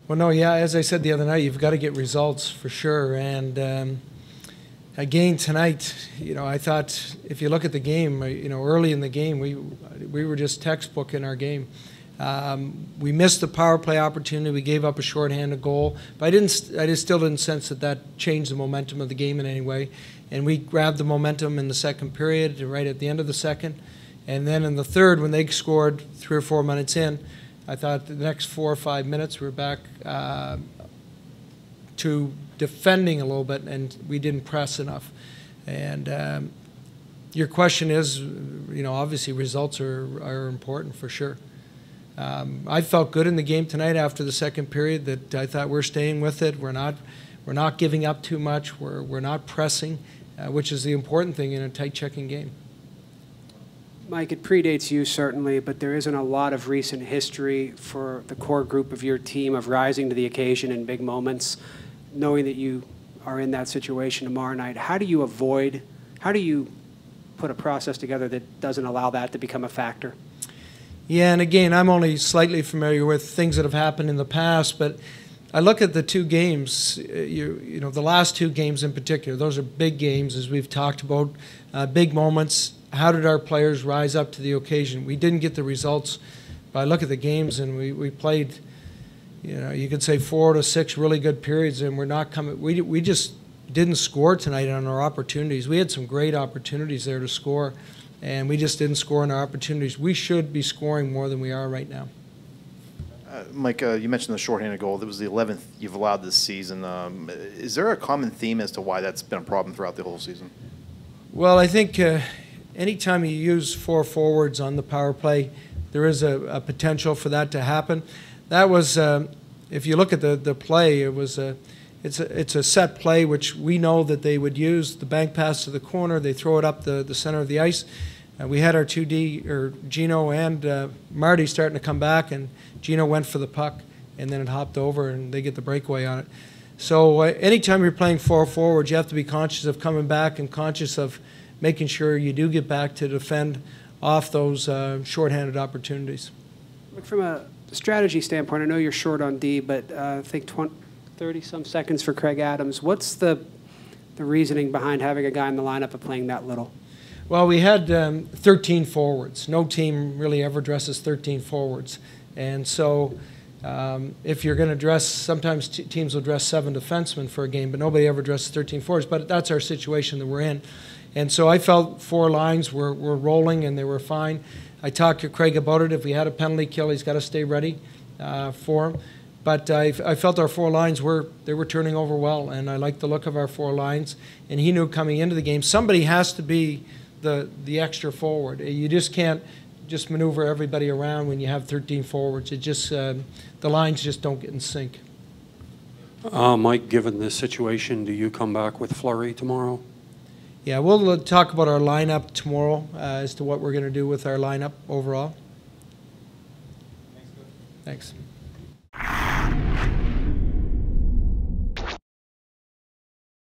Well, no, yeah, as I said the other night, you've got to get results for sure. And again tonight, I thought if you look at the game, early in the game, we were just textbook in our game. We missed the power play opportunity. We gave up a shorthanded goal, but I still didn't sense that changed the momentum of the game in any way. And we grabbed the momentum in the second period, right at the end of the second. And then in the third, when they scored 3 or 4 minutes in, I thought the next 4 or 5 minutes we were back to defending a little bit, and we didn't press enough. And your question is, obviously results are important for sure. I felt good in the game tonight after the second period that I thought we're staying with it. We're not giving up too much. We're not pressing, which is the important thing in a tight checking game. Mike, it predates you certainly, but there isn't a lot of recent history for the core group of your team of rising to the occasion in big moments. Knowing that you are in that situation tomorrow night, how do you put a process together that doesn't allow that to become a factor? Yeah, and again, I'm only slightly familiar with things that have happened in the past, but I look at the two games, the last two games in particular. Those are big games, as we've talked about, big moments. How did our players rise up to the occasion? We didn't get the results, but I look at the games and we played, you could say 4 to 6 really good periods, and we're not coming. We just didn't score tonight on our opportunities. We had some great opportunities there to score, and we just didn't score on our opportunities. We should be scoring more than we are right now. Mike, you mentioned the shorthanded goal. That was the 11th you've allowed this season. Is there a common theme as to why that's been a problem throughout the whole season? Well, I think anytime you use 4 forwards on the power play, there is a potential for that to happen. That was, if you look at the play, it's a set play which we know that they would use. The bank pass to the corner, they throw it up the center of the ice. We had our 2D, or Gino and Marty starting to come back, and Gino went for the puck, and then it hopped over, and they get the breakaway on it. So anytime you're playing 4 forwards, you have to be conscious of coming back and conscious of making sure you do get back to defend off those shorthanded opportunities. From a strategy standpoint, I know you're short on D, but I think 30-some seconds for Craig Adams. What's the reasoning behind having a guy in the lineup and playing that little? Well, we had 13 forwards. No team really ever dresses 13 forwards. And so if you're going to dress, sometimes teams will dress 7 defensemen for a game, but nobody ever dresses 13 forwards. But that's our situation that we're in. And so I felt 4 lines were rolling and they were fine. I talked to Craig about it. If we had a penalty kill, he's got to stay ready for him. But I felt our 4 lines were turning over well, and I liked the look of our 4 lines. And he knew coming into the game, somebody has to be the extra forward. You just can't just maneuver everybody around when you have 13 forwards. It just the lines just don't get in sync. Mike, given this situation, do you come back with Fleury tomorrow? Yeah, we'll talk about our lineup tomorrow as to what we're going to do with our lineup overall. Thanks.